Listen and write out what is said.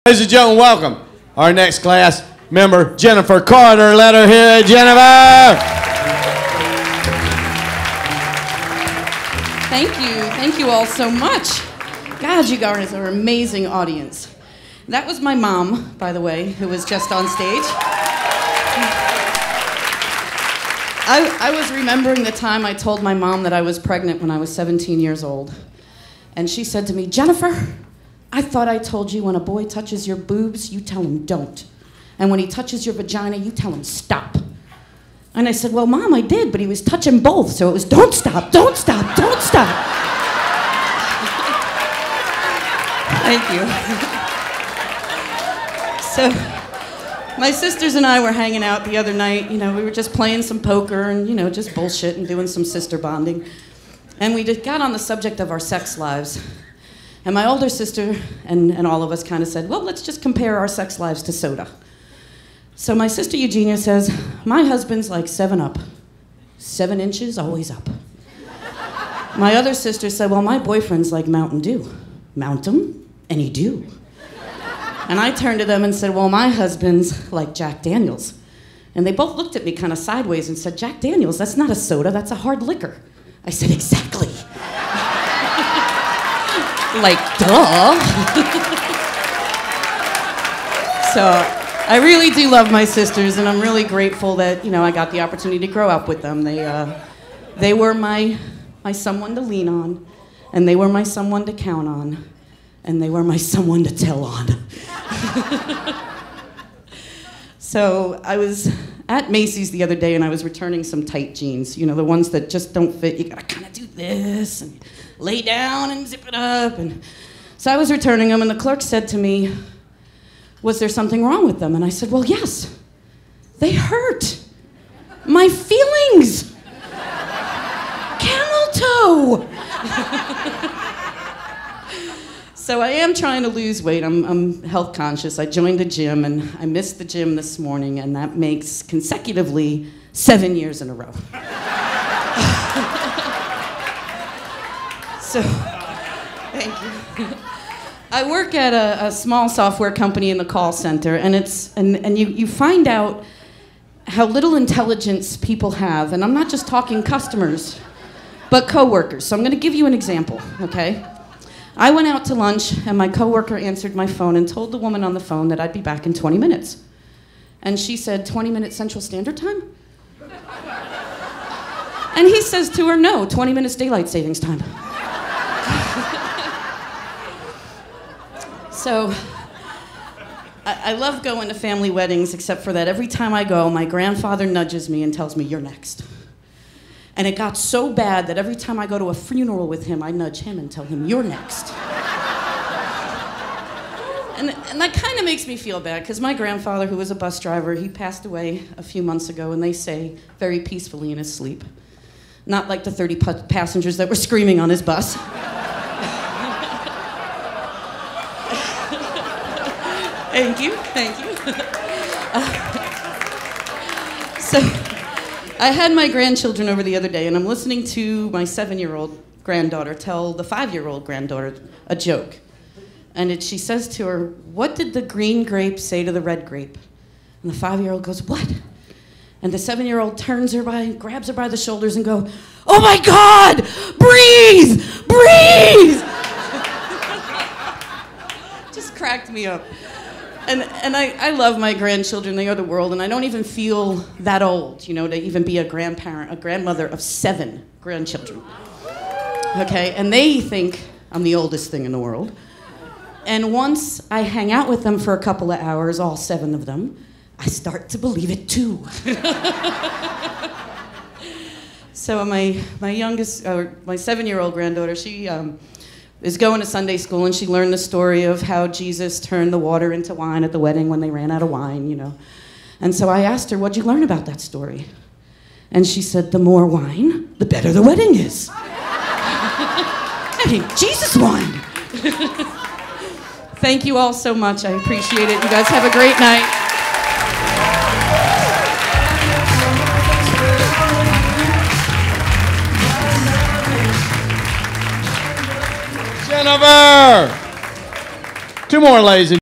Ladies and gentlemen, welcome our next class member, Jennifer Carter. Let her hear it, Jennifer! Thank you all so much. God, you guys are an amazing audience. That was my mom, by the way, who was just on stage. I was remembering the time I told my mom that I was pregnant when I was 17 years old. And she said to me, Jennifer, I thought I told you when a boy touches your boobs, you tell him don't. And when he touches your vagina, you tell him stop. And I said, well, Mom, I did, but he was touching both, so it was don't stop, don't stop, don't stop. Thank you. So, my sisters and I were hanging out the other night. You know, we were just playing some poker and, you know, just bullshit and doing some sister bonding. And we just got on the subject of our sex lives. And my older sister and all of us kind of said, well, let's just compare our sex lives to soda. So my sister Eugenia says, my husband's like 7-Up. 7 inches, always up. My other sister said, well, my boyfriend's like Mountain Dew. Mount him, and he do. And I turned to them and said, well, my husband's like Jack Daniels. And they both looked at me kind of sideways and said, Jack Daniels, that's not a soda, that's a hard liquor. I said, exactly. Like, duh. So, I really do love my sisters, and I'm really grateful that, you know, I got the opportunity to grow up with them. They were my someone to lean on, and they were my someone to count on, and they were my someone to tell on. So I was at Macy's the other day, and I was returning some tight jeans, you know, the ones that just don't fit. You gotta kind of do this, and lay down and zip it up. And so I was returning them, and the clerk said to me, was there something wrong with them? And I said, well, yes, they hurt. My feelings. Camel toe. So I am trying to lose weight. I'm health conscious. I joined the gym, and I missed the gym this morning, and that makes consecutively 7 years in a row. So, thank you. I work at a small software company in the call center, and you find out how little intelligence people have, and I'm not just talking customers, but coworkers. So I'm going to give you an example, okay? I went out to lunch, and my coworker answered my phone and told the woman on the phone that I'd be back in 20 minutes. And she said, 20 minutes Central Standard Time? And he says to her, no, 20 minutes Daylight Savings Time. So, I love going to family weddings, except for that every time I go, my grandfather nudges me and tells me, you're next. And it got so bad that every time I go to a funeral with him, I nudge him and tell him, you're next. And that kind of makes me feel bad, because my grandfather, who was a bus driver, he passed away a few months ago, and they say very peacefully in his sleep. Not like the 30 passengers that were screaming on his bus. Thank you, thank you. So, I had my grandchildren over the other day, and I'm listening to my 7-year-old granddaughter tell the 5-year-old granddaughter a joke. And she says to her, what did the green grape say to the red grape? And the 5-year-old goes, what? And the 7-year-old turns her by, grabs her by the shoulders and goes, oh my God, breathe, breathe! Just cracked me up. And I love my grandchildren, they are the world, and I don't even feel that old, you know, to even be a grandparent, a grandmother of 7 grandchildren. Okay, and they think I'm the oldest thing in the world. And once I hang out with them for a couple of hours, all 7 of them, I start to believe it too. So my youngest, my 7-year-old granddaughter, she is going to Sunday school, and she learned the story of how Jesus turned the water into wine at the wedding when they ran out of wine, you know. And so I asked her, what'd you learn about that story? And she said, the more wine, the better the wedding is. I mean, Jesus wine. Thank you all so much. I appreciate it. You guys have a great night. Jennifer! 2 more, ladies and